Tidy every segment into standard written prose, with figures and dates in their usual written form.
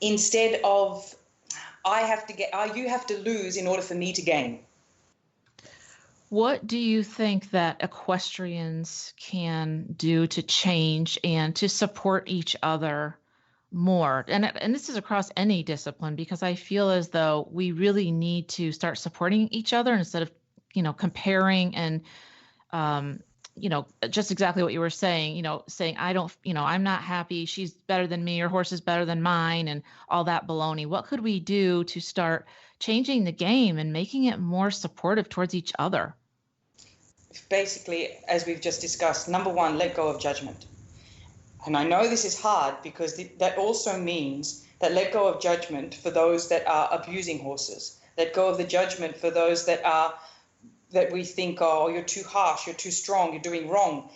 instead of you have to lose in order for me to gain. What do you think that equestrians can do to change and to support each other more? And this is across any discipline, because I feel as though we really need to start supporting each other instead of, comparing and, just exactly what you were saying, saying, I don't, I'm not happy, she's better than me, your horse is better than mine, and all that baloney. What could we do to start changing the game and making it more supportive towards each other? Basically, as we've just discussed, number one, let go of judgment. And I know this is hard because that also means that let go of judgment for those that are abusing horses. Let go of the judgment for those that we think, oh, you're too harsh, you're too strong, you're doing wrong.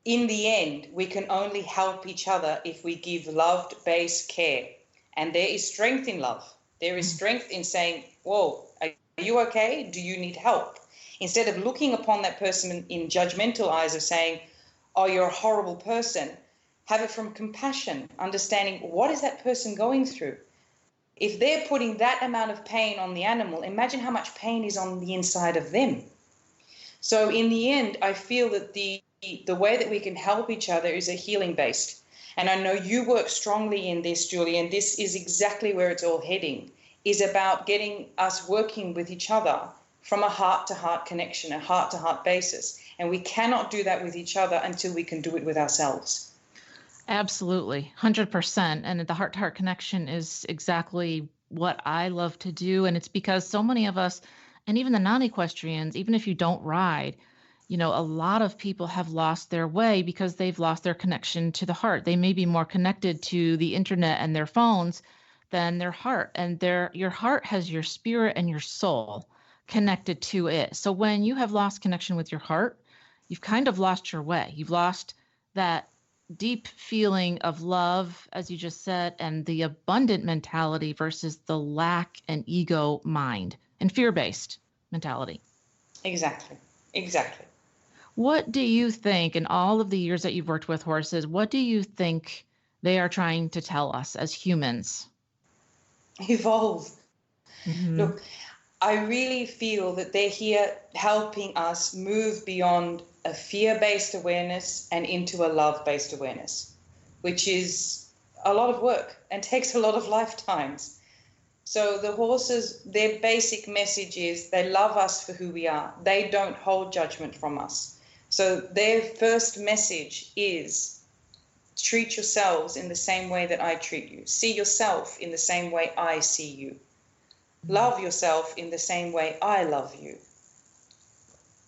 In the end, we can only help each other if we give love-based care. And there is strength in love. There is strength in saying, whoa, are you okay? Do you need help? Instead of looking upon that person in judgmental eyes of saying, oh, you're a horrible person, have it from compassion, understanding what is that person going through. If they're putting that amount of pain on the animal, imagine how much pain is on the inside of them. So in the end, I feel that the way that we can help each other is a healing based. And I know you work strongly in this, Julie, and this is exactly where it's all heading, is about getting us working with each other from a heart-to-heart connection, a heart-to-heart basis. And we cannot do that with each other until we can do it with ourselves. Absolutely, 100%. And the heart-to-heart connection is exactly what I love to do. And it's because so many of us, and even the non-equestrians, even if you don't ride, a lot of people have lost their way because they've lost their connection to the heart. They may be more connected to the internet and their phones than their heart. And your heart has your spirit and your soul connected to it. So when you have lost connection with your heart, you've kind of lost your way. You've lost that deep feeling of love, as you just said, and the abundant mentality versus the lack and ego mind and fear-based mentality. Exactly. What do you think, in all of the years that you've worked with horses, what do you think they are trying to tell us as humans? Evolve. Mm-hmm. Look, I really feel that they're here helping us move beyond a fear-based awareness and into a love-based awareness, which is a lot of work and takes a lot of lifetimes. So the horses, their basic message is they love us for who we are. They don't hold judgment from us. So their first message is treat yourselves in the same way that I treat you. See yourself in the same way I see you. Love yourself in the same way I love you.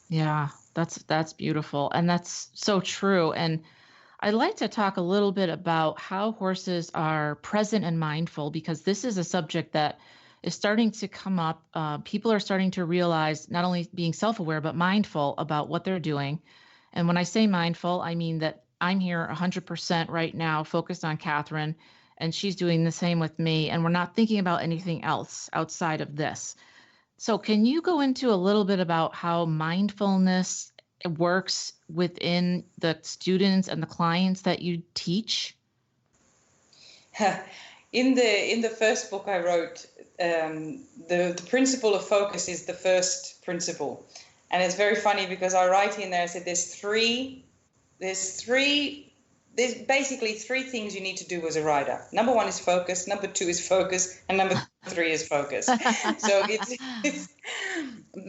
Yeah, that's beautiful. And that's so true. And I'd like to talk a little bit about how horses are present and mindful, because this is a subject that is starting to come up. People are starting to realize not only being self-aware, but mindful about what they're doing. And when I say mindful, I mean that I'm here 100% right now, focused on Catherine, and she's doing the same with me. And we're not thinking about anything else outside of this. So can you go into a little bit about how mindfulness works within the students and the clients that you teach? In the first book I wrote, the principle of focus is the first principle. And it's very funny because I write in there, I said there's basically three things you need to do as a rider. Number one is focus, number two is focus, and number three is focus. So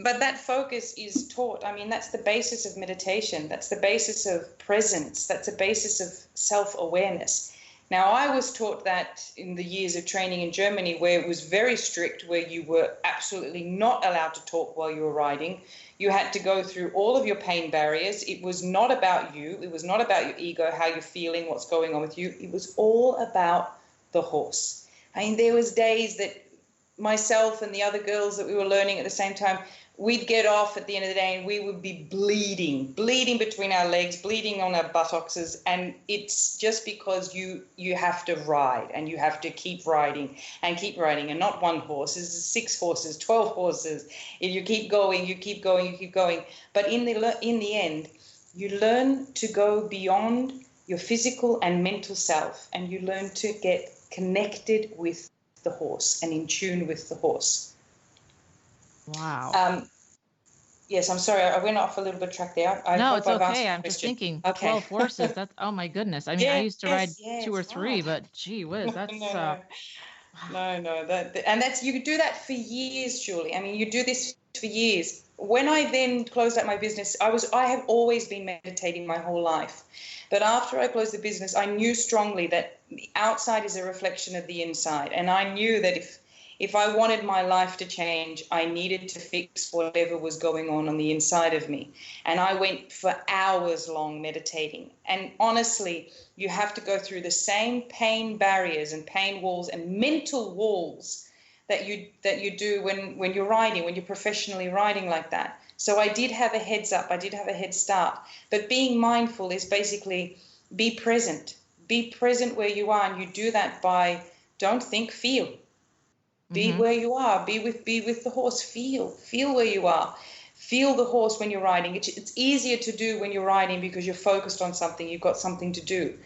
but that focus is taught. I mean, that's the basis of meditation. That's the basis of presence. That's the basis of self-awareness. Now, I was taught that in the years of training in Germany, where it was very strict, where you were absolutely not allowed to talk while you were riding. You had to go through all of your pain barriers. It was not about you. It was not about your ego, how you're feeling, what's going on with you. It was all about the horse. I mean, there was days that myself and the other girls that we were learning at the same time, we'd get off at the end of the day and we would be bleeding between our legs, bleeding on our buttocks. And it's just because you have to ride and you have to keep riding and not one horse. It's 6 horses, 12 horses. If you keep going, you keep going, you keep going. But in the end, you learn to go beyond your physical and mental self, and you learn to get connected with the horse and in tune with the horse. Wow. Yes, I'm sorry, I went off a little bit track there. I No, hope it's I've answered okay. the I'm just question. thinking Okay. 12 horses. That's, oh my goodness. I mean, I Yes, used to ride yeah, 2 or it's 3, hard. but gee whiz, that's No. And that's, you do that for years, Julie. I mean, you do this for years. When I then closed out my business, I have always been meditating my whole life. But after I closed the business, I knew strongly that the outside is a reflection of the inside. And I knew that if I wanted my life to change, I needed to fix whatever was going on the inside of me. And I went for hours long meditating. And honestly, you have to go through the same pain barriers and pain walls and mental walls that you do when you're riding, when you're professionally riding like that. So I did have a heads up. I did have a head start. But being mindful is basically be present. Be present where you are. And you do that by don't think, feel. Be where you are. Be with the horse. Feel where you are. Feel the horse when you're riding. It's easier to do when you're riding because you're focused on something. You've got something to do.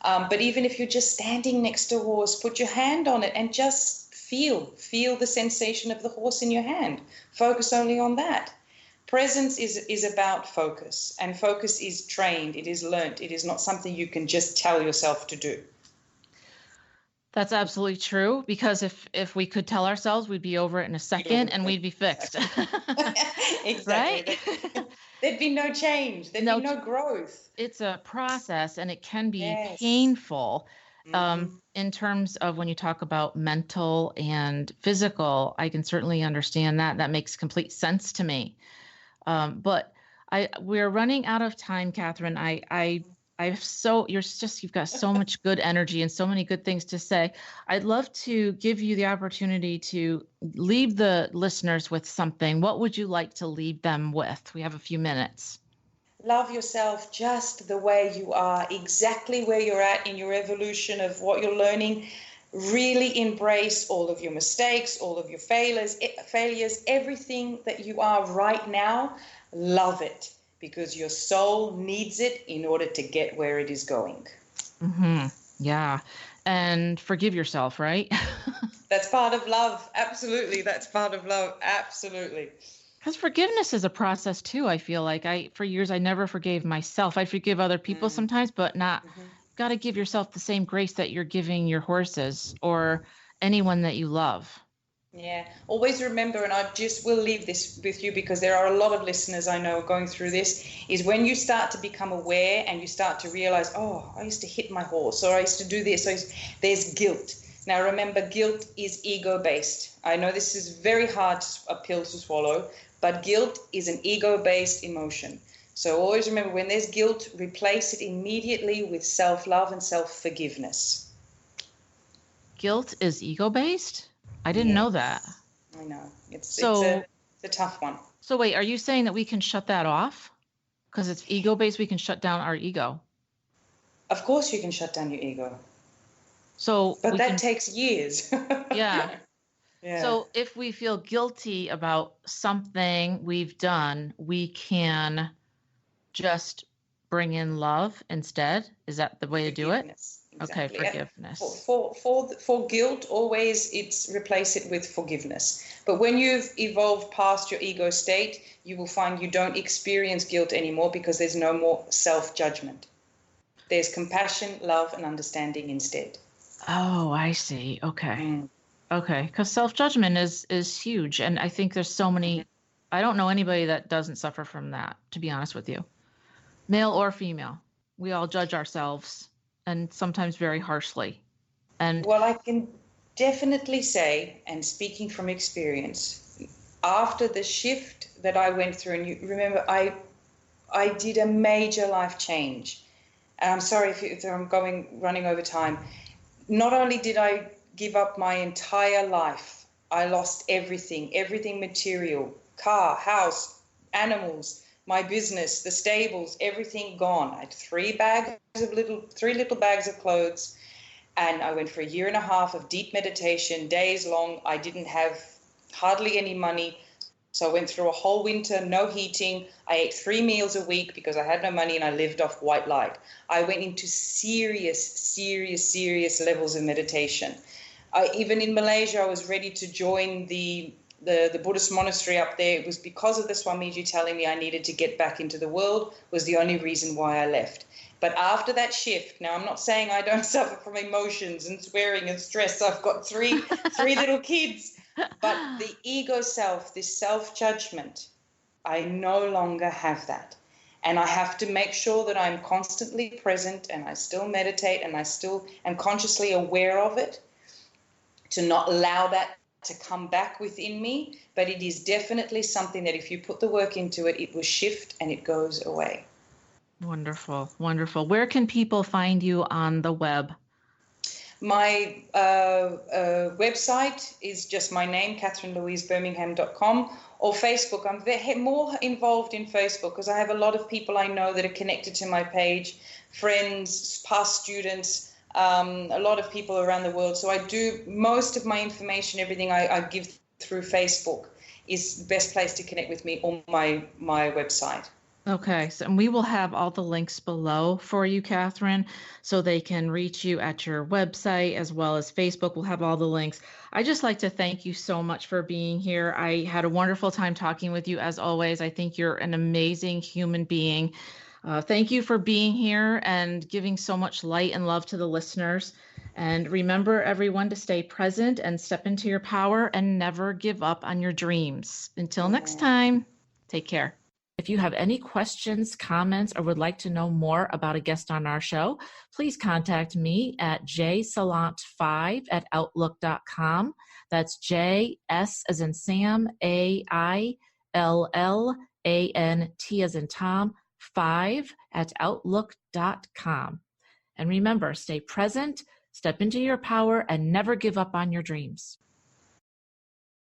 But even if you're just standing next to a horse, put your hand on it and just feel the sensation of the horse in your hand. Focus only on that. Presence is about focus, and focus is trained. It is learnt. It is not something you can just tell yourself to do. That's absolutely true, because if we could tell ourselves, we'd be over it in a second and we'd be fixed. Exactly. Right? There'd be no change. There'd be no growth. It's a process, and it can be Yes. painful. In terms of when you talk about mental and physical, I can certainly understand that. That makes complete sense to me. But we're running out of time, Catherine. You've got so much good energy and so many good things to say. I'd love to give you the opportunity to leave the listeners with something. What would you like to leave them with? We have a few minutes. Love yourself just the way you are, exactly where you're at in your evolution of what you're learning. Really embrace all of your mistakes, all of your failures, everything that you are right now. Love it, because your soul needs it in order to get where it is going. Yeah. And forgive yourself, right? That's part of love. Absolutely. That's part of love. Absolutely. Because forgiveness is a process too. I feel like for years, I never forgave myself. I forgive other people sometimes, but not, got to give yourself the same grace that you're giving your horses or anyone that you love. Yeah, always remember, and I just will leave this with you because there are a lot of listeners I know going through this, is when you start to become aware and you start to realize, oh, I used to hit my horse, or I used to do this, so there's guilt. Now, remember, guilt is ego-based. I know this is very hard a pill to swallow, but guilt is an ego-based emotion. So always remember, when there's guilt, replace it immediately with self-love and self-forgiveness. Guilt is ego-based? I didn't know that. I know. It's a tough one. So wait, are you saying that we can shut that off? Because it's ego-based, we can shut down our ego. Of course you can shut down your ego. But that takes years. Yeah. Yeah. So if we feel guilty about something we've done, we can just bring in love instead. Is that the way to do it? Exactly. Okay, forgiveness. For guilt, always replace it with forgiveness. But when you've evolved past your ego state, you will find you don't experience guilt anymore because there's no more self-judgment. There's compassion, love, and understanding instead. Oh, I see. Okay. Okay, because self-judgment is huge, and I think there's so many. I don't know anybody that doesn't suffer from that, to be honest with you, male or female. We all judge ourselves, and sometimes very harshly. And well, I can definitely say, and speaking from experience, after the shift that I went through, and you remember, I did a major life change. And I'm sorry if I'm running over time. Not only did I give up my entire life, I lost everything material, car, house, animals, my business, the stables, everything gone. I had three little bags of clothes, and I went for 1.5 years of deep meditation, days long. I didn't have hardly any money. So I went through a whole winter, no heating. I ate 3 meals a week because I had no money and I lived off white light. I went into serious levels of meditation. Even in Malaysia, I was ready to join the Buddhist monastery up there. It was because of the Swamiji telling me I needed to get back into the world was the only reason why I left. But after that shift, now I'm not saying I don't suffer from emotions and swearing and stress. I've got three little kids. But the ego self, this self-judgment, I no longer have that. And I have to make sure that I'm constantly present and I still meditate and I still am consciously aware of it, to not allow that to come back within me. But it is definitely something that if you put the work into it, it will shift and it goes away. Wonderful, wonderful. Where can people find you on the web? My website is just my name, CatherineLouiseBirmingham.com, or Facebook. I'm more involved in Facebook because I have a lot of people I know that are connected to my page, friends, past students, a lot of people around the world. So I do most of my information, everything I give through Facebook is the best place to connect with me, or my website. Okay, so and we will have all the links below for you, Catherine, so they can reach you at your website as well as Facebook. We'll have all the links. I just like to thank you so much for being here. I had a wonderful time talking with you as always. I think you're an amazing human being. Thank you for being here and giving so much light and love to the listeners. And remember, everyone, to stay present and step into your power and never give up on your dreams. Until next time, take care. If you have any questions, comments, or would like to know more about a guest on our show, please contact me at jsalant5@outlook.com. That's J-S as in Sam, A-I-L-L-A-N-T as in Tom, 5@outlook.com. And remember, stay present, step into your power, and never give up on your dreams.